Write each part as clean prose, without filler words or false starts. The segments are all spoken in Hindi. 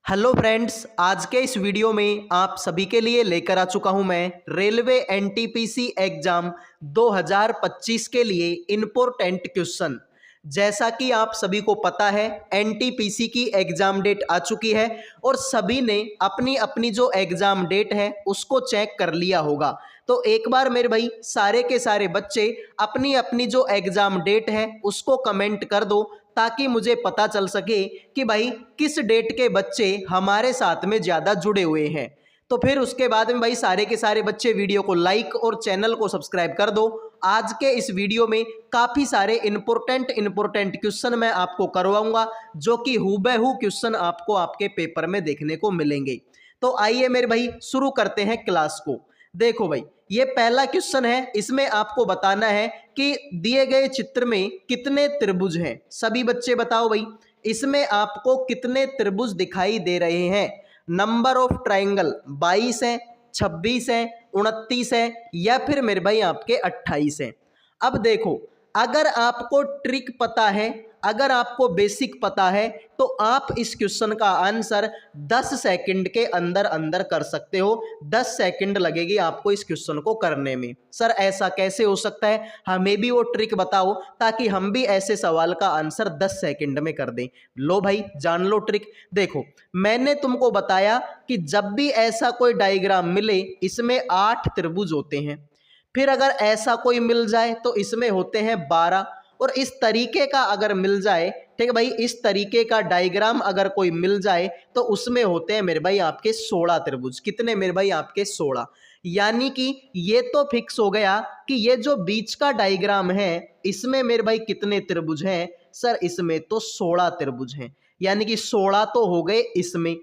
हेलो फ्रेंड्स, आज के इस वीडियो में आप सभी के लिए लेकर आ चुका हूं मैं रेलवे एनटीपीसी एग्जाम 2025 के लिए इम्पोर्टेंट क्वेश्चन। जैसा कि आप सभी को पता है, एनटीपीसी की एग्जाम डेट आ चुकी है और सभी ने अपनी अपनी जो एग्जाम डेट है उसको चेक कर लिया होगा। तो एक बार मेरे भाई सारे के सारे बच्चे अपनी अपनी जो एग्जाम डेट है उसको कमेंट कर दो, ताकि मुझे पता चल सके कि भाई किस डेट के बच्चे हमारे साथ में ज़्यादा जुड़े हुए हैं। तो फिर उसके बाद में भाई सारे के सारे बच्चे वीडियो को लाइक और चैनल को सब्सक्राइब कर दो। आज के इस वीडियो में काफ़ी सारे इंपॉर्टेंट क्वेश्चन मैं आपको करवाऊंगा, जो कि हूबहू क्वेश्चन आपको आपके पेपर में देखने को मिलेंगे। तो आइए मेरे भाई शुरू करते हैं क्लास को। देखो भाई, ये पहला क्वेश्चन है। इसमें आपको बताना है कि दिए गए चित्र में कितने त्रिभुज हैं। सभी बच्चे बताओ भाई, इसमें आपको कितने त्रिभुज दिखाई दे रहे हैं। नंबर ऑफ ट्राइंगल 22 है, 26 है, 29 है, या फिर मेरे भाई आपके 28 है। अब देखो, अगर आपको ट्रिक पता है, अगर आपको बेसिक पता है, तो आप इस क्वेश्चन का आंसर 10 सेकंड के अंदर अंदर कर सकते हो। 10 सेकंड लगेगी आपको इस क्वेश्चन को करने में। सर ऐसा कैसे हो सकता है, हमें भी वो ट्रिक बताओ ताकि हम भी ऐसे सवाल का आंसर 10 सेकंड में कर दें। लो भाई, जान लो ट्रिक। देखो, मैंने तुमको बताया कि जब भी ऐसा कोई डायग्राम मिले, इसमें 8 त्रिभुज होते हैं। फिर अगर ऐसा कोई मिल जाए तो इसमें होते हैं 12, और इस तरीके का अगर मिल जाए, ठीक है भाई, इस तरीके का डायग्राम अगर कोई मिल जाए तो उसमें होते हैं मेरे भाई आपके 16 त्रिभुज। कितने मेरे भाई आपके 16। यानी कि ये तो फिक्स हो गया कि ये जो बीच का डायग्राम है इसमें मेरे भाई कितने त्रिभुज हैं। सर इसमें तो 16 त्रिभुज हैं, यानी कि 16 तो हो गए इसमें।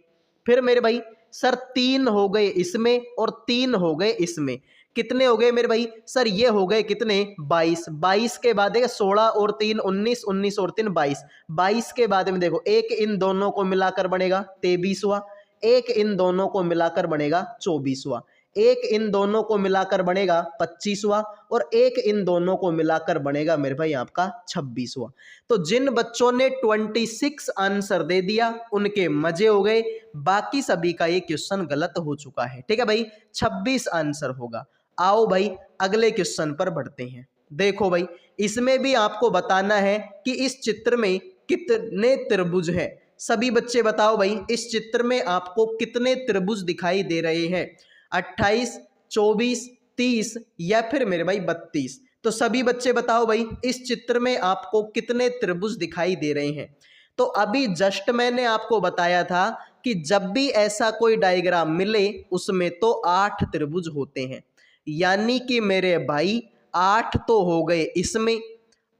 फिर मेरे भाई सर 3 हो गए इसमें और 3 हो गए इसमें। कितने हो गए मेरे भाई? सर ये हो गए कितने? 22। 22 के बाद देखो 16 और 3 19, 19 और 3 22। 22 के बाद में देखो एक इन दोनों को मिलाकर बनेगा 23वां, एक इन दोनों को मिलाकर बनेगा 24वां, एक इन दोनों को मिलाकर बनेगा 25वां, और एक इन दोनों को मिलाकर बनेगा मेरे भाई आपका 26वां। तो जिन बच्चों ने 26 आंसर दे दिया उनके मजे हो गए, बाकी सभी का ये क्वेश्चन गलत हो चुका है। ठीक है भाई, 26 आंसर होगा। आओ भाई अगले क्वेश्चन पर बढ़ते हैं। देखो भाई, इसमें भी आपको बताना है कि इस चित्र में कितने त्रिभुज हैं। सभी बच्चे बताओ भाई, इस चित्र में आपको कितने त्रिभुज दिखाई दे रहे हैं। 28, 24, 30 या फिर मेरे भाई 32। तो सभी बच्चे बताओ भाई, इस चित्र में आपको कितने त्रिभुज दिखाई दे रहे हैं। तो अभी जस्ट मैंने आपको बताया था कि जब भी ऐसा कोई डायग्राम मिले उसमें तो 8 त्रिभुज होते हैं। यानी कि मेरे भाई 8 तो हो गए इसमें,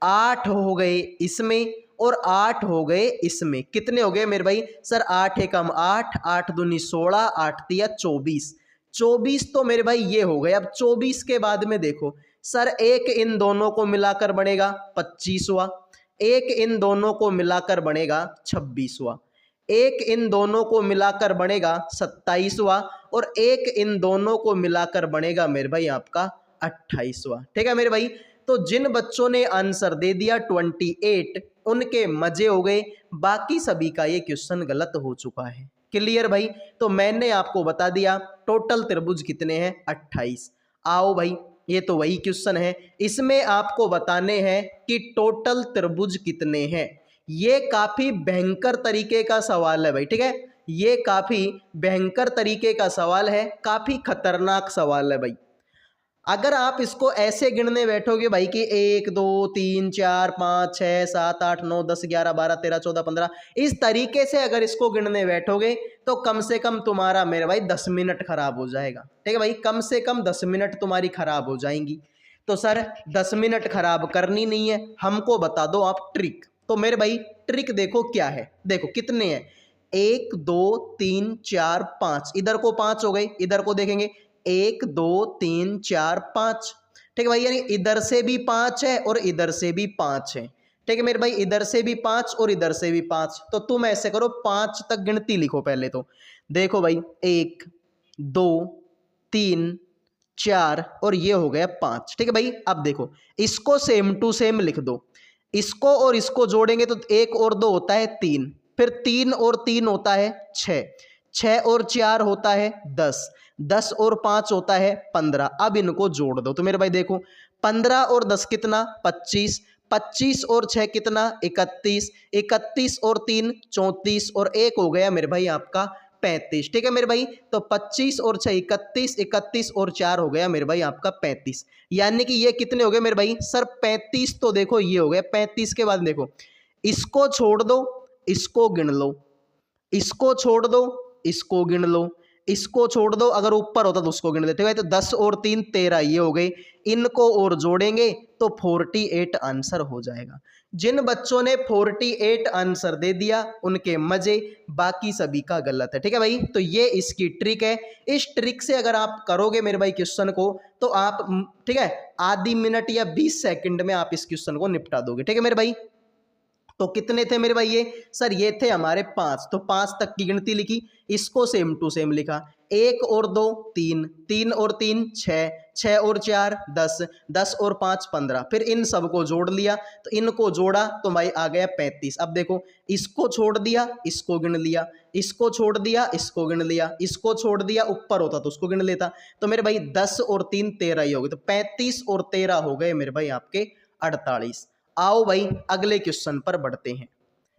8 हो गए इसमें, और 8 हो गए इसमें। कितने हो गए मेरे भाई? सर 8 एकम 8, 8 दूनी 16, 8 तिया 24। 24 तो मेरे भाई ये हो गए। अब 24 के बाद में देखो, सर एक इन दोनों को मिलाकर बनेगा 25वां, एक इन दोनों को मिलाकर बनेगा 26वां, एक इन दोनों को मिलाकर बनेगा 27वां, और एक इन दोनों को मिलाकर बनेगा मेरे भाई आपका 28वां। ठीक है मेरे भाई, तो जिन बच्चों ने आंसर दे दिया 28 उनके मजे हो गए, बाकी सभी का ये क्वेश्चन गलत हो चुका है। क्लियर भाई? तो मैंने आपको बता दिया टोटल त्रिभुज कितने हैं, 28। आओ भाई, ये तो वही क्वेश्चन है, इसमें आपको बताने हैं कि टोटल त्रिभुज कितने हैं। ये काफी भयंकर तरीके का सवाल है भाई। ठीक है, ये काफी भयंकर तरीके का सवाल है, काफी खतरनाक सवाल है भाई। अगर आप इसको ऐसे गिनने बैठोगे भाई कि 1 2 3 4 5 6 7 8 9 10 11 12 13 14 15, इस तरीके से अगर इसको गिनने बैठोगे तो कम से कम तुम्हारा मेरे भाई 10 मिनट खराब हो जाएगा। ठीक है भाई, कम से कम 10 मिनट तुम्हारी खराब हो जाएंगी। तो सर 10 मिनट खराब करनी नहीं है, हमको बता दो आप ट्रिक। तो मेरे भाई ट्रिक देखो क्या है। देखो कितने हैं, 1 2 3 4 5, इधर को 5 हो गए, इधर को देखेंगे 1 2 3 4 5। ठीक है भाई, यानी इधर से भी 5 है और इधर से भी 5 है। ठीक है मेरे भाई, इधर से भी 5 और इधर से भी 5। तो तुम ऐसे करो, 5 तक गिनती लिखो पहले। तो देखो भाई 1 2 3 4 और ये हो गया 5। ठीक है भाई, अब देखो इसको सेम टू सेम लिख दो। इसको और इसको जोड़ेंगे तो 1 और 2 होता है 3, फिर 3 और 3 होता है 6, 6 और 4 होता है 10, 10 और 5 होता है 15। अब इनको जोड़ दो तो मेरे भाई देखो 15 और 10 कितना 25, 25 और 6 कितना 31, 31 और 3 34 और 1 हो गया मेरे भाई आपका 35। ठीक है मेरे भाई, तो 25 और 6 31, 31 और 4 हो गया मेरे भाई आपका 35। यानी कि ये कितने हो गए मेरे भाई सर 35। तो देखो ये हो गया 35 के बाद देखो इसको छोड़ दो, इसको गिन लो, इसको छोड़ दो, इसको गिन लो, इसको छोड़ दो, अगर ऊपर होता तो उसको गिन लेते भाई। तो 10 और 3 13 ये हो गए, इनको और जोड़ेंगे तो 48 आंसर हो जाएगा। जिन बच्चों ने 48 आंसर दे दिया उनके मजे, बाकी सभी का गलत है। ठीक है भाई, तो ये इसकी ट्रिक है। इस ट्रिक से अगर आप करोगे मेरे भाई क्वेश्चन को तो आप ठीक है आधी मिनट या 20 सेकंड में आप इस क्वेश्चन को निपटा दोगे। ठीक है मेरे भाई, तो कितने थे मेरे भाई ये सर, ये थे हमारे 5, तो 5 तक की गिनती लिखी, इसको सेम टू सेम लिखा, 1 और 2 3, 3 और 3 6, 6 और 4 10, 10 और 5 15, फिर इन सबको जोड़ लिया, तो इनको जोड़ा तो भाई आ गया 35। अब देखो इसको छोड़ दिया, इसको गिन लिया, इसको छोड़ दिया, इसको गिन लिया, इसको छोड़ दिया, ऊपर होता तो उसको गिन लेता, तो मेरे भाई 10 और 3 13 ही हो गए, तो 35 और 13 हो गए मेरे भाई आपके 48। आओ भाई अगले क्वेश्चन पर बढ़ते हैं।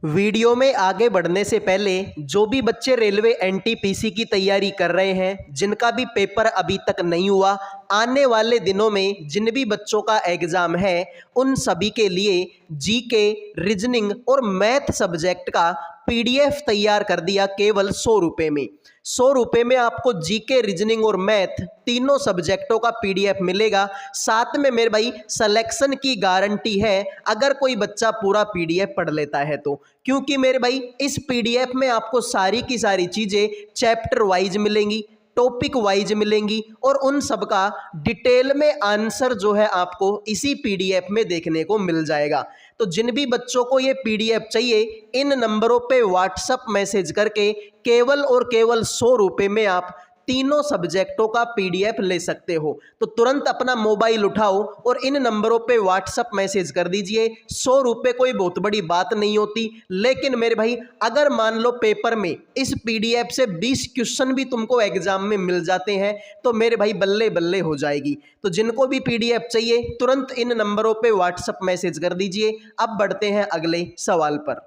वीडियो में आगे बढ़ने से पहले जो भी बच्चे रेलवे एनटीपीसी की तैयारी कर रहे हैं, जिनका भी पेपर अभी तक नहीं हुआ, आने वाले दिनों में जिन भी बच्चों का एग्जाम है उन सभी के लिए जीके, रीजनिंग और मैथ सब्जेक्ट का पीडीएफ तैयार कर दिया केवल 100 रुपये में। 100 रुपये में आपको जीके, रीजनिंग और मैथ तीनों सब्जेक्टों का पीडीएफ मिलेगा। साथ में मेरे भाई सिलेक्शन की गारंटी है अगर कोई बच्चा पूरा पीडीएफ पढ़ लेता है तो, क्योंकि मेरे भाई इस पीडीएफ में आपको सारी की सारी चीज़ें चैप्टर वाइज मिलेंगी, टॉपिक वाइज मिलेंगी और उन सब का डिटेल में आंसर जो है आपको इसी पीडीएफ में देखने को मिल जाएगा। तो जिन भी बच्चों को ये पीडीएफ चाहिए इन नंबरों पे व्हाट्सएप मैसेज करके केवल और केवल 100 रुपये में आप तीनों सब्जेक्टों का पीडीएफ ले सकते हो। तो तुरंत अपना मोबाइल उठाओ और इन नंबरों पे व्हाट्सएप मैसेज कर दीजिए। 100 रुपये कोई बहुत बड़ी बात नहीं होती, लेकिन मेरे भाई अगर मान लो पेपर में इस पीडीएफ से 20 क्वेश्चन भी तुमको एग्जाम में मिल जाते हैं तो मेरे भाई बल्ले बल्ले हो जाएगी। तो जिनको भी पीडीएफ चाहिए तुरंत इन नंबरों पे व्हाट्सएप मैसेज कर दीजिए। अब बढ़ते हैं अगले सवाल पर।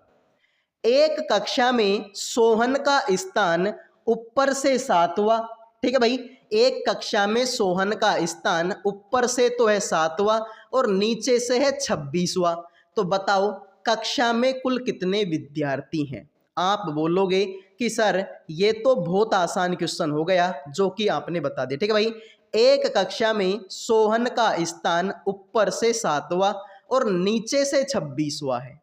एक कक्षा में सोहन का स्थान ऊपर से 7वां, ठीक है भाई, एक कक्षा में सोहन का स्थान ऊपर से तो है 7वां और नीचे से है 26वां। तो बताओ कक्षा में कुल कितने विद्यार्थी हैं। आप बोलोगे कि सर ये तो बहुत आसान क्वेश्चन हो गया जो कि आपने बता दिया। ठीक है भाई, एक कक्षा में सोहन का स्थान ऊपर से 7वां और नीचे से 26वां है,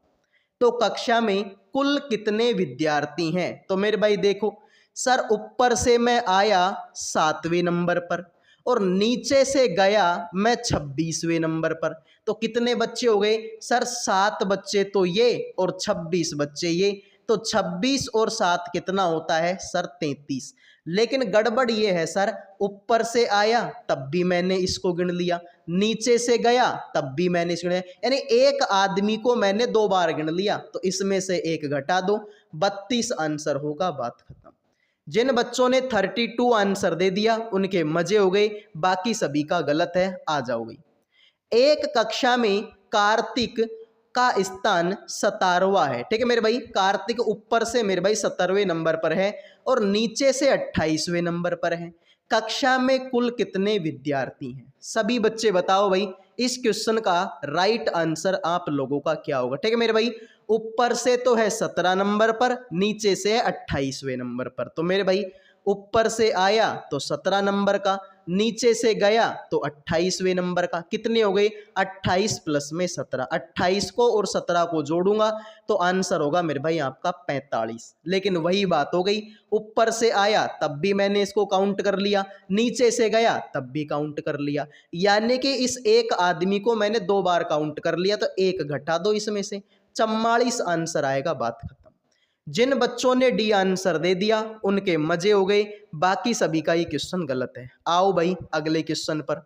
तो कक्षा में कुल कितने विद्यार्थी हैं। तो मेरे भाई देखो सर, ऊपर से मैं आया 7वें नंबर पर और नीचे से गया मैं 26वें नंबर पर, तो कितने बच्चे हो गए सर, 7 बच्चे तो ये और 26 बच्चे ये, तो 26 और 7 कितना होता है सर 33। लेकिन गड़बड़ ये है सर, ऊपर से आया तब भी मैंने इसको गिन लिया, नीचे से गया तब भी मैंने इसको गिना, यानी एक आदमी को मैंने 2 बार गिन लिया, तो इसमें से एक घटा दो, 32 आंसर होगा, बात खत्म। जिन बच्चों ने 32 आंसर दे दिया उनके मजे हो गए, बाकी सभी का गलत है। आ जाओ गई। एक कक्षा में कार्तिक का स्थान 17वां है, ठीक है मेरे भाई, कार्तिक ऊपर से मेरे भाई 17वें नंबर पर है और नीचे से 28वें नंबर पर है। कक्षा में कुल कितने विद्यार्थी हैं। सभी बच्चे बताओ भाई इस क्वेश्चन का राइट आंसर आप लोगों का क्या होगा। ठीक है मेरे भाई, ऊपर से तो है 17 नंबर पर, नीचे से है 28वें नंबर पर, तो मेरे भाई ऊपर से आया तो 17 नंबर का, नीचे से गया तो 28वें नंबर का, कितने हो गए 28 प्लस में 17, 28 को और 17 को जोड़ूंगा तो आंसर होगा मेरे भाई आपका 45। लेकिन वही बात हो गई, ऊपर से आया तब भी मैंने इसको काउंट कर लिया, नीचे से गया तब भी काउंट कर लिया, यानी कि इस एक आदमी को मैंने 2 बार काउंट कर लिया, तो एक घटा दो इसमें से, 44 आंसर आएगा, बात खत्म। जिन बच्चों ने डी आंसर दे दिया उनके मजे हो गए, बाकी सभी का ये क्वेश्चन गलत है। आओ भाई अगले क्वेश्चन पर।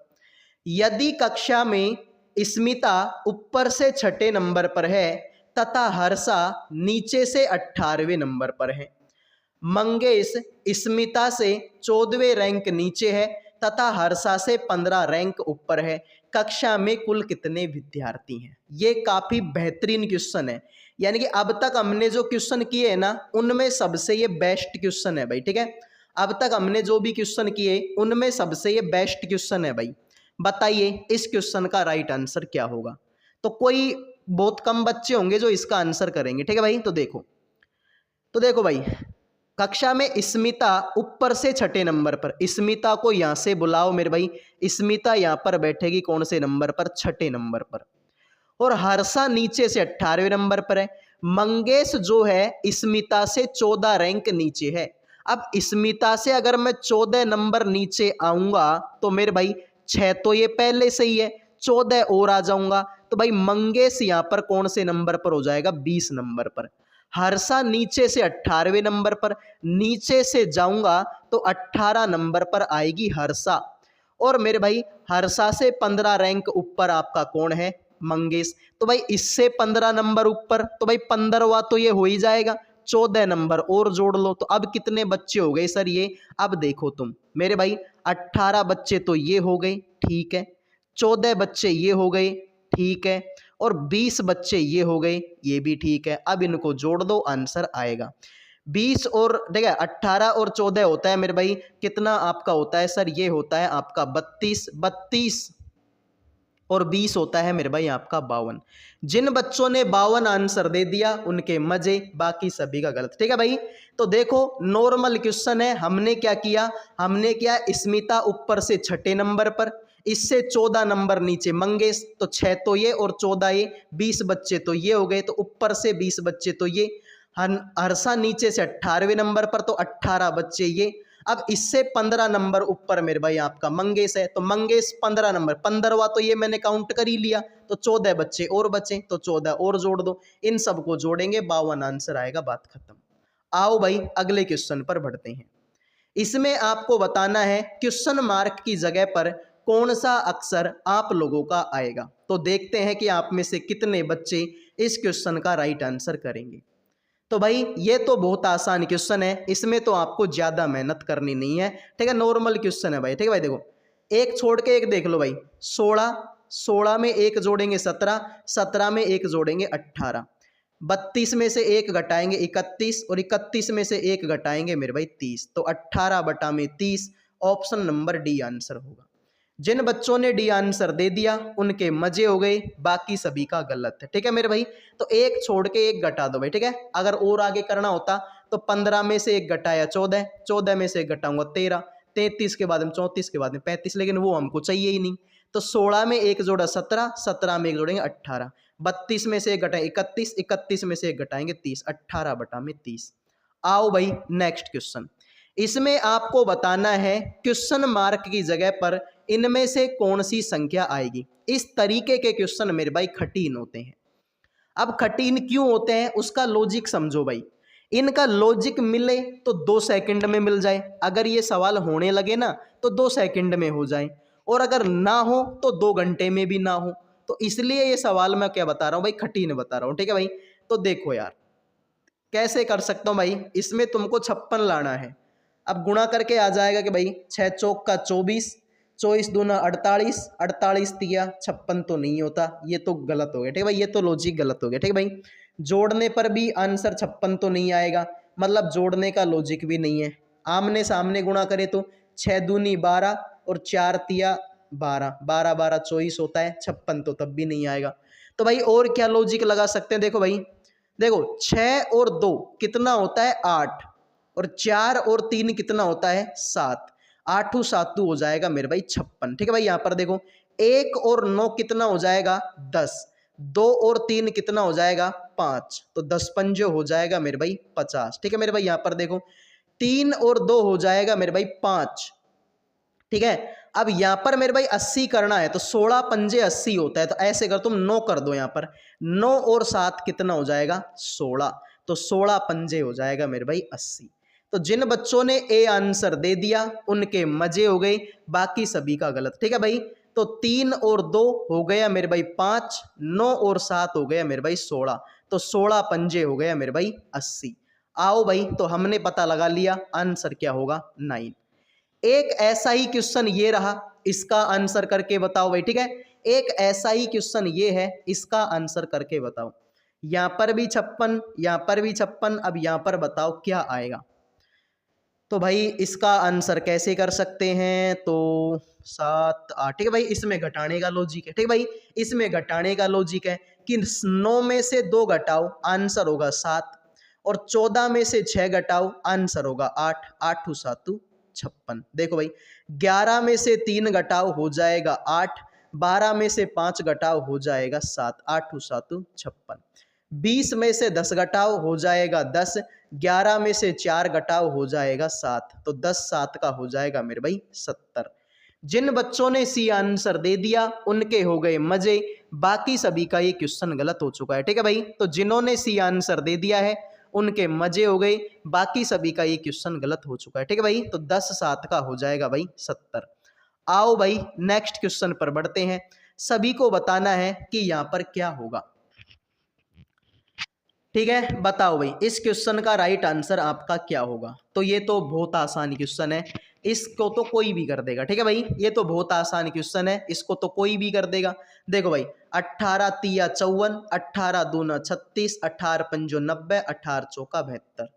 यदि कक्षा में स्मिता ऊपर से 6ठे नंबर पर है तथा हर्षा नीचे से 18वें नंबर पर है। मंगेश स्मिता से 14वें रैंक नीचे है तथा हर्षा से 15 रैंक ऊपर है। कक्षा में कुल कितने विद्यार्थी हैं? ये काफी बेहतरीन क्वेश्चन है, यानी कि अब तक हमने जो क्वेश्चन किए हैं ना, उनमें सबसे ये बेस्ट क्वेश्चन है भाई। ठीक है, अब तक हमने जो भी क्वेश्चन किए उनमें सबसे ये बेस्ट क्वेश्चन है भाई। बताइए इस क्वेश्चन का राइट आंसर क्या होगा? तो कोई बहुत कम बच्चे होंगे जो इसका आंसर करेंगे। ठीक है भाई, तो देखो भाई, कक्षा में स्मिता ऊपर से 6ठे नंबर पर। स्मिता को यहां से बुलाओ मेरे भाई। स्मिता यहां पर बैठेगी कौन से नंबर पर? 6ठे नंबर पर। और हर्षा नीचे से 18वें नंबर पर है। मंगेश जो है स्मिता से 14 रैंक नीचे है। अब स्मिता से अगर मैं 14 नंबर नीचे आऊंगा तो मेरे भाई 6 तो ये पहले से ही है, 14 और आ जाऊंगा तो भाई मंगेश यहां पर कौन से नंबर पर हो जाएगा? 20 नंबर पर। हर्षा नीचे से 18वें नंबर पर, नीचे से जाऊंगा तो 18 नंबर पर आएगी हर्षा। और मेरे भाई हर्षा से 15 रैंक ऊपर आपका कौन है? मंगेश। तो भाई इससे 15 नंबर ऊपर, तो भाई 15वां तो ये हो ही जाएगा। 14 नंबर और जोड़ लो तो अब कितने बच्चे हो गए सर ये? अब देखो तुम मेरे भाई, 18 बच्चे तो ये हो गए, ठीक है, 14 बच्चे ये हो गए, ठीक है, और 20 बच्चे ये हो गए, ये भी ठीक है। अब इनको जोड़ दो, आंसर आएगा 20 और देखिए 18 और 14 होता है मेरे भाई कितना आपका होता है सर? ये होता है आपका 32, 32 और 20 होता है मेरे भाई आपका 52। जिन बच्चों ने 52 आंसर दे दिया उनके मजे, बाकी सभी का गलत। ठीक है भाई, तो देखो नॉर्मल क्वेश्चन है। हमने क्या किया? हमने किया स्मिता ऊपर से 6ठे नंबर पर, इससे 14 नंबर नीचे मंगेश, तो 6 तो ये और 14 ये, 20 बच्चे तो ये हो गए, तो ऊपर से 20 बच्चे तो ये। हर्षा नीचे से 18वें नंबर पर, तो 18 बच्चे ये। अब इससे 15 नंबर ऊपर मेरे भाई आपका मंगेश है, तो मंगेश 15 नंबर, 15वां तो ये मैंने काउंट कर ही लिया, तो 14 बच्चे और बचे, तो 14 और जोड़ दो। इन सबको जोड़ेंगे 52 आंसर आएगा, बात खत्म। आओ भाई अगले क्वेश्चन पर बढ़ते हैं। इसमें आपको बताना है क्वेश्चन मार्क की जगह पर कौन सा अक्षर आप लोगों का आएगा। तो देखते हैं कि आप में से कितने बच्चे इस क्वेश्चन का राइट आंसर करेंगे। तो भाई ये तो बहुत आसान क्वेश्चन है, इसमें तो आपको ज्यादा मेहनत करनी नहीं है। ठीक है, नॉर्मल क्वेश्चन है भाई। ठीक है भाई, देखो एक छोड़ के एक देख लो भाई। 16, 16 में एक जोड़ेंगे 17, 17 में एक जोड़ेंगे 18, 32 में से एक घटाएंगे 31, और 31 में से एक घटाएंगे मेरे भाई 30, तो 18 बटा में 30। ऑप्शन नंबर डी आंसर होगा। जिन बच्चों ने डी आंसर दे दिया उनके मजे हो गए, बाकी सभी का गलत है। ठीक है मेरे भाई, तो एक छोड़ के एक घटा दो भाई। ठीक है, अगर और आगे करना होता तो 15 में से एक घटाया 14, 14 में से एक घटाऊंगा 13, 33 के बाद में 34 के बाद में 35, लेकिन वो हमको चाहिए ही नहीं। तो 16 में एक जोड़ा 17, 17 में एक जोड़ेंगे 18, 32 में से एक घटाएं 31, 31 में से एक घटाएंगे 30, 18 बटा में 30। आओ भाई नेक्स्ट क्वेश्चन। इसमें आपको बताना है क्वेश्चन मार्क की जगह पर इनमें से कौन सी संख्या आएगी। इस तरीके के क्वेश्चन मेरे भाई कठिन होते हैं। अब कठिन क्यों होते हैं उसका लॉजिक समझो भाई। इनका लॉजिक मिले तो 2 सेकंड में मिल जाए, अगर ये सवाल होने लगे ना तो 2 सेकंड में हो जाए, और अगर ना हो तो 2 घंटे में भी ना हो। तो इसलिए ये सवाल मैं क्या बता रहा हूं भाई, कठिन बता रहा हूं। ठीक है भाई, तो देखो यार कैसे कर सकता हूं भाई। इसमें तुमको 56 लाना है। अब गुणा करके आ जाएगा कि भाई 6 चौक का 24, 24 दूना 48, 48 तिया 56 तो नहीं होता, ये तो गलत हो गया। ठीक है भाई, ये तो लॉजिक गलत हो गया। ठीक है भाई, जोड़ने पर भी आंसर 56 तो नहीं आएगा, मतलब जोड़ने का लॉजिक भी नहीं है। आमने सामने गुणा करे तो 6 दूनी 12 और 4 तिया 12, 12 12 24 होता है, 56 तो तब भी नहीं आएगा। तो भाई और क्या लॉजिक लगा सकते हैं? देखो भाई, देखो 6 और 2 कितना होता है? 8, और 4 और 3 कितना होता है? 7, 8 7 हो जाएगा मेरे भाई 56। ठीक है भाई, यहाँ पर देखो 1 और 9 कितना हो जाएगा? 10, 2 और 3 कितना हो जाएगा? 5, तो 10 पंजे हो जाएगा मेरे भाई 50। ठीक है मेरे भाई, यहाँ पर देखो 3 और 2 हो जाएगा मेरे भाई 5। ठीक है, अब यहां पर मेरे भाई 80 करना है तो 16 पंजे 80 होता है, तो ऐसे कर तुम 9 कर दो। यहां पर 9 और 7 कितना हो जाएगा? 16, तो 16 पंजे हो जाएगा मेरे भाई 80। तो जिन बच्चों ने ए आंसर दे दिया उनके मजे हो गए, बाकी सभी का गलत। ठीक है भाई, तो 3 और 2 हो गया मेरे भाई 5, 9 और 7 हो गया मेरे भाई 16, तो 16 पंजे हो गया मेरे भाई 80। आओ भाई, तो हमने पता लगा लिया आंसर क्या होगा 9। एक ऐसा ही क्वेश्चन ये रहा, इसका आंसर करके बताओ भाई, ठीक है। एक ऐसा ही क्वेश्चन ये है, इसका आंसर करके बताओ। यहां पर भी 56, यहां पर भी 56, अब यहां पर बताओ क्या आएगा। तो भाई इसका आंसर कैसे कर सकते हैं, तो 7 8, ठीक है भाई, इसमें घटाने का लॉजिक है, ठीक है भाई, इसमें घटाने का लॉजिक है कि 9 में से 2 घटाओ आंसर होगा 7, और 14 में से 6 घटाओ आंसर होगा 8, 8 7 56। देखो भाई 11 में से 3 घटाओ हो जाएगा 8, 12 में से 5 घटाओ हो जाएगा 7, 8 7 56। 20 में से 10 घटाओ हो जाएगा 10, 11 में से 4 घटाओ हो जाएगा 7, तो 10 7 का हो जाएगा मेरे भाई 70। जिन बच्चों ने सी आंसर दे दिया उनके हो गए मजे, बाकी सभी का ये क्वेश्चन गलत हो चुका है, ठीक है भाई। तो जिन्होंने सी आंसर दे दिया है उनके मजे हो गए, बाकी सभी का ये क्वेश्चन गलत हो चुका है, ठीक है भाई। तो 10 7 का हो जाएगा भाई 70। आओ भाई नेक्स्ट क्वेश्चन पर बढ़ते हैं। सभी को बताना है कि यहां पर क्या होगा, ठीक है। बताओ भाई इस क्वेश्चन का राइट आंसर आपका क्या होगा। तो ये तो बहुत आसान क्वेश्चन है, इसको तो कोई भी कर देगा, ठीक है भाई। ये तो बहुत आसान क्वेश्चन है, इसको तो कोई भी कर देगा। देखो भाई 18 तिया 54, 18 दूना 36, 18 पंजो 90, 18 चौका 72,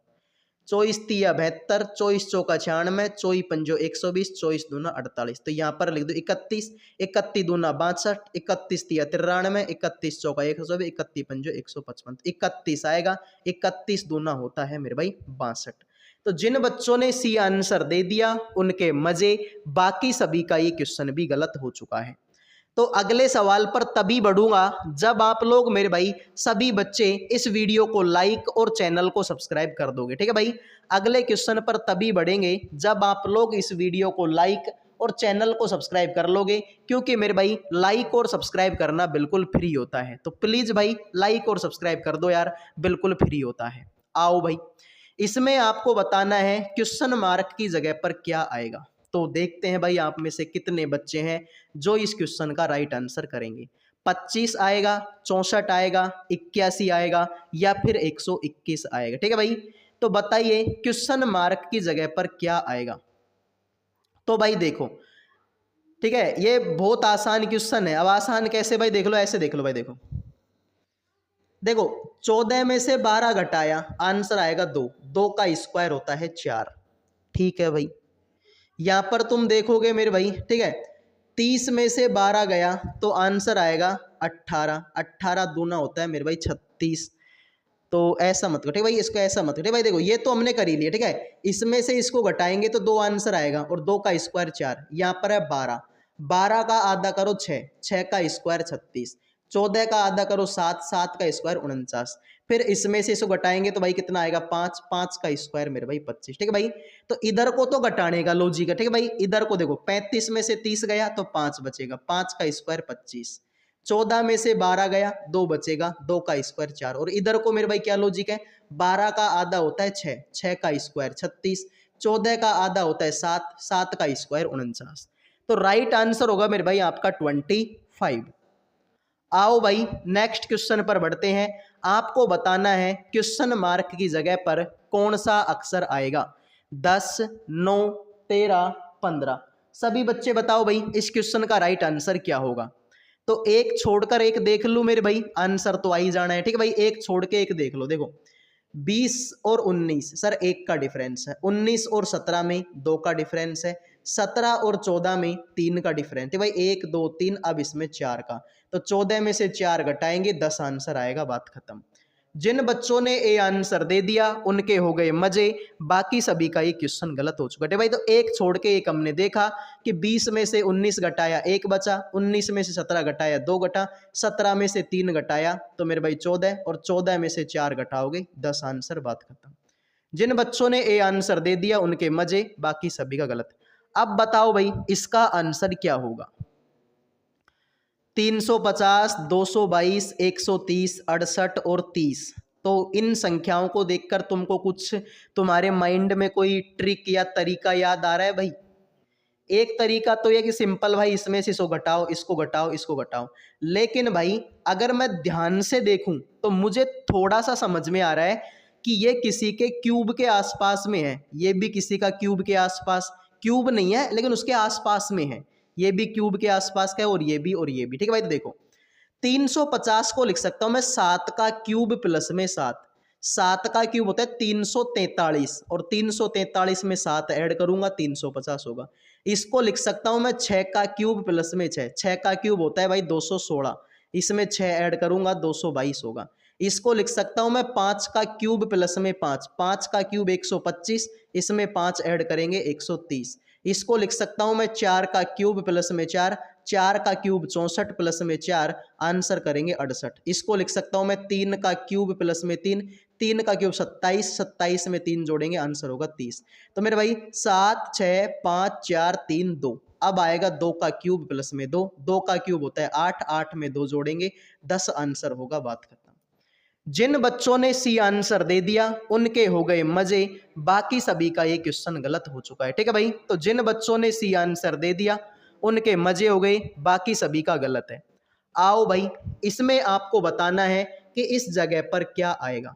24 तिया 72, 24 चौका 96, 24 पंजो 120, 24 दूना 48। तो यहाँ पर लिख दो 31, 31 दूना 62, 31 तिया 93, 31 चौका 120, 31 पंजो 155, 31 आएगा। 31 दूना होता है मेरे भाई 62। तो जिन बच्चों ने सी आंसर दे दिया उनके मजे, बाकी सभी का ये क्वेश्चन भी गलत हो चुका है। तो अगले सवाल पर तभी बढ़ूंगा जब आप लोग मेरे भाई सभी बच्चे इस वीडियो को लाइक और चैनल को सब्सक्राइब कर दोगे, ठीक है भाई। अगले क्वेश्चन पर तभी बढ़ेंगे जब आप लोग इस वीडियो को लाइक और चैनल को सब्सक्राइब कर लोगे, क्योंकि मेरे भाई लाइक और सब्सक्राइब करना बिल्कुल फ्री होता है। तो प्लीज भाई लाइक और सब्सक्राइब कर दो यार, बिल्कुल फ्री होता है। आओ भाई इसमें आपको बताना है क्वेश्चन मार्क की जगह पर क्या आएगा। तो देखते हैं भाई आप में से कितने बच्चे हैं जो इस क्वेश्चन का राइट आंसर करेंगे। 25 आएगा, 64 आएगा, 81 आएगा, या फिर 121 आएगा, ठीक है भाई। तो बताइए क्वेश्चन मार्क की जगह पर क्या आएगा। तो भाई देखो, ठीक है, ये बहुत आसान क्वेश्चन है। अब आसान कैसे भाई, देख लो, ऐसे देख लो भाई, देखो देखो 14 में से 12 घटाया आंसर आएगा 2, 2 का स्क्वायर होता है 4, ठीक है भाई। यहां पर तुम देखोगे मेरे भाई, ठीक है, 30 में से 12 गया तो आंसर आएगा 18, 18 दूना होता है मेरे भाई 36। तो ऐसा मत करो, ठीक है भाई, इसको ऐसा मत करो, ठीक है भाई। देखो ये तो हमने कर ही लिया, ठीक है। इसमें से इसको घटाएंगे तो 2 आंसर आएगा, और 2 का स्क्वायर 4, यहाँ पर है 12, 12 का आधा करो 6, 6 का स्क्वायर 36, 14 का आधा करो 7, 7 का स्क्वायर 49, फिर इसमें से इसको घटाएंगे तो भाई कितना आएगा 5, 5 का स्क्वायर मेरे भाई 25, ठीक है भाई। तो इधर को तो घटाने का लॉजिक है, ठीक है भाई। इधर को देखो 35 में से 30 गया तो 5 बचेगा, 5 का स्क्वायर 25, 14 में से 12 गया 2 बचेगा, 2 का स्क्वायर 4, और इधर को मेरे भाई क्या लॉजिक है, 12 का आधा होता है 6, 6 का स्क्वायर 36, 14 का आधा होता है 7, 7 का स्क्वायर 49। तो राइट आंसर होगा मेरे भाई आपका 25। आओ भाई नेक्स्ट क्वेश्चन पर बढ़ते हैं। आपको बताना है क्वेश्चन मार्क की जगह पर कौन सा अक्षर आएगा। 10 9 13 15, सभी बच्चे बताओ भाई इस क्वेश्चन का राइट आंसर क्या होगा। तो एक छोड़कर एक देख लूं मेरे भाई, आंसर तो आ ही जाना है, ठीक है भाई। एक छोड़ के एक देख लो, देखो 20 और 19 सर 1 का डिफरेंस है, 19 और 17 में 2 का डिफरेंस है, 17 और 14 में 3 का डिफरेंस है भाई, 1 2 3, अब इसमें 4 का। तो 14 में से 4 घटाएंगे 10 आंसर आएगा, बात खत्म। जिन बच्चों ने ए आंसर दे दिया उनके हो गए मजे, बाकी सभी का ये क्वेश्चन गलत हो चुका है भाई। तो एक छोड़ के एक हमने देखा कि 20 में से 19 घटाया 1 बचा, 19 में से 17 घटाया 2 घटा, 17 में से 3 घटाया तो मेरे भाई 14, और 14 में से 4 घटाओगे 10 आंसर, बात खत्म। जिन बच्चों ने ए आंसर दे दिया उनके मजे, बाकी सभी का गलत। अब बताओ भाई इसका आंसर क्या होगा। 350, 222, 130, 68 और 30। तो इन संख्याओं को देखकर तुमको कुछ तुम्हारे माइंड में कोई ट्रिक या तरीका याद आ रहा है भाई। एक तरीका तो ये कि सिंपल भाई इसमें से इसको घटाओ, इसको घटाओ, इसको घटाओ। लेकिन भाई अगर मैं ध्यान से देखूं तो मुझे थोड़ा सा समझ में आ रहा है कि ये किसी के क्यूब के आसपास में है, ये भी किसी का क्यूब के आसपास, क्यूब नहीं है लेकिन उसके आसपास में है, ये भी क्यूब के आसपास का है और ये भी और ये भी। ठीक है भाई, तो देखो 350 को लिख सकता हूं मैं 7 का क्यूब प्लस में 7। 7 का क्यूब होता है 343 और 343 में 7 ऐड करूंगा 350 होगा। इसको लिख सकता हूं मैं 6 का क्यूब प्लस में 6। 6 का क्यूब होता है भाई 216, इसमें 6 ऐड करूंगा 222 होगा। इसको लिख सकता हूं मैं 5 का क्यूब प्लस में 5। 5 का क्यूब 125, इसमें 5 ऐड करेंगे 130। इसको लिख सकता हूं मैं 4 का क्यूब प्लस में 4। 4 का क्यूब 64 प्लस में 4, आंसर करेंगे 68। इसको लिख सकता हूं मैं 3 का क्यूब प्लस में 3। 3 का क्यूब 27, 27 में 3 जोड़ेंगे, आंसर होगा 30। तो मेरे भाई 7 6 5 4 3 2। अब आएगा 2 का क्यूब प्लस में 2। 2 का क्यूब होता है 8, 8 में 2 जोड़ेंगे 10, आंसर होगा, बात खत्म। जिन बच्चों ने सी आंसर दे दिया उनके हो गए मजे, बाकी सभी का ये क्वेश्चन गलत हो चुका है। ठीक है भाई, तो जिन बच्चों ने सी आंसर दे दिया उनके मजे हो गए, बाकी सभी का गलत है। आओ भाई, इसमें आपको बताना है कि इस जगह पर क्या आएगा।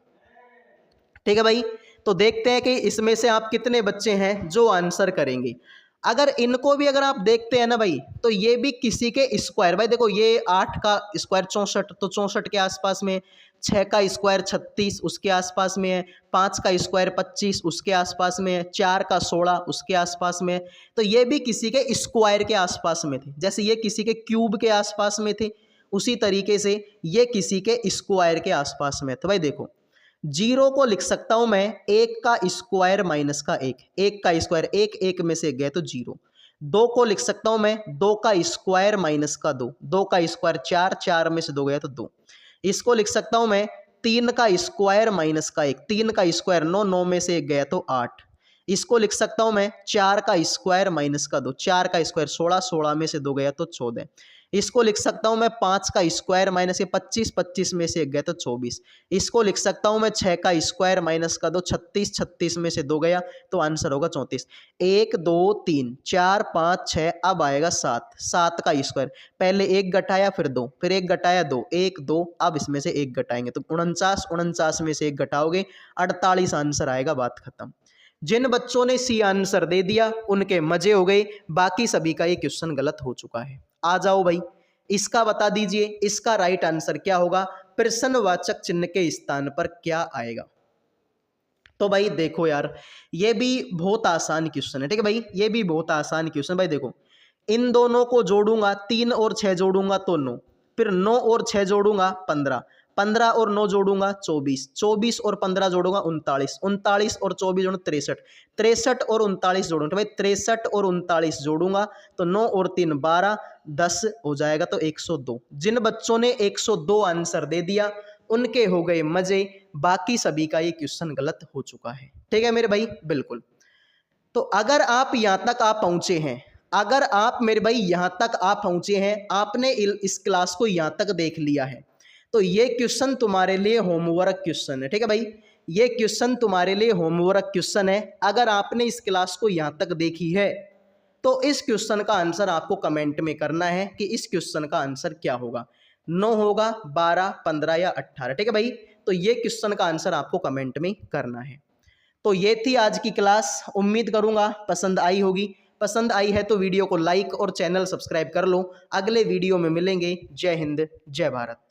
ठीक है भाई, तो देखते हैं कि इसमें से आप कितने बच्चे हैं जो आंसर करेंगे। अगर इनको भी अगर आप देखते हैं ना भाई, तो ये भी किसी के स्क्वायर, भाई देखो ये 8 का स्क्वायर 64, तो 64 के आसपास में। 6 का स्क्वायर 36, उसके आसपास में है। 5 का स्क्वायर 25, उसके आसपास में है। 4 का 16, उसके आसपास में है। तो ये भी किसी के स्क्वायर के आसपास में थे, जैसे ये किसी के क्यूब के आसपास में थे, उसी तरीके से ये किसी के स्क्वायर के आसपास में। तो भाई देखो 0 को लिख सकता हूं मैं 1 का स्क्वायर माइनस का 1। 1 का स्क्वायर 1, 1 में से गए तो 0। 2 को लिख सकता हूं मैं 2 का स्क्वायर माइनस का 2। 2 का स्क्वायर 4, 4 में से 2 गया तो 2। इसको लिख सकता हूं मैं 3 का स्क्वायर माइनस का 1। 3 का स्क्वायर 9, 9 में से 1 गया तो 8। इसको लिख सकता हूं मैं 4 का स्क्वायर माइनस का 2। 4 का स्क्वायर 16, 16 में से 2 गया तो 14। इसको लिख सकता हूं मैं 5 का स्क्वायर माइनस के 25, 25 में से 1 गया तो 24। इसको लिख सकता हूं मैं 6 का स्क्वायर माइनस का 2। 36, 36 में से 2 गया तो आंसर होगा 34। 1 2 3 4 5 6, अब आएगा 7। 7 का स्क्वायर, पहले 1 घटाया फिर 2, फिर 1 घटाया 2, 1 2, अब इसमें से 1 घटाएंगे तो 49, 49 में से 1 घटाओगे 48, आंसर आएगा, बात खत्म। जिन बच्चों ने सी आंसर दे दिया उनके मजे हो गए, बाकी सभी का ये क्वेश्चन गलत हो चुका है। आ जाओ भाई, इसका बता दीजिए, इसका राइट आंसर क्या होगा, प्रश्नवाचक चिन्ह के स्थान पर क्या आएगा। तो भाई देखो यार, ये भी बहुत आसान क्वेश्चन है। ठीक है भाई, ये भी बहुत आसान क्वेश्चन। भाई देखो, इन दोनों को जोड़ूंगा, 3 और 6 जोड़ूंगा तो 9, फिर 9 और 6 जोड़ूंगा 15, 15 और 9 जोड़ूंगा 24, 24 और 15 जोड़ूंगा 39, 39 और 24 जोड़ूंगा 63, 63 और 39 जोड़ूंगा, तो भाई 63 और 39 जोड़ूंगा तो 9 और 3 12, 10 हो जाएगा तो 102। जिन बच्चों ने 102 आंसर दे दिया उनके हो गए मजे, बाकी सभी का ये क्वेश्चन गलत हो चुका है। ठीक है मेरे भाई, बिल्कुल। तो अगर आप यहां तक आप पहुंचे हैं, अगर आप मेरे भाई यहां तक आप पहुंचे हैं, आपने इस क्लास को यहां तक देख लिया है, तो ये क्वेश्चन तुम्हारे लिए होमवर्क क्वेश्चन है। ठीक है भाई, ये क्वेश्चन तुम्हारे लिए होमवर्क क्वेश्चन है। अगर आपने इस क्लास को यहां तक देखी है तो इस क्वेश्चन का आंसर आपको कमेंट में करना है कि इस क्वेश्चन का आंसर क्या होगा, 9 होगा, 12, 15 या 18। ठीक है भाई, तो ये क्वेश्चन का आंसर आपको कमेंट में करना है। तो ये थी आज की क्लास, उम्मीद करूंगा पसंद आई होगी। पसंद आई है तो वीडियो को लाइक और चैनल सब्सक्राइब कर लो। अगले वीडियो में मिलेंगे। जय हिंद, जय भारत।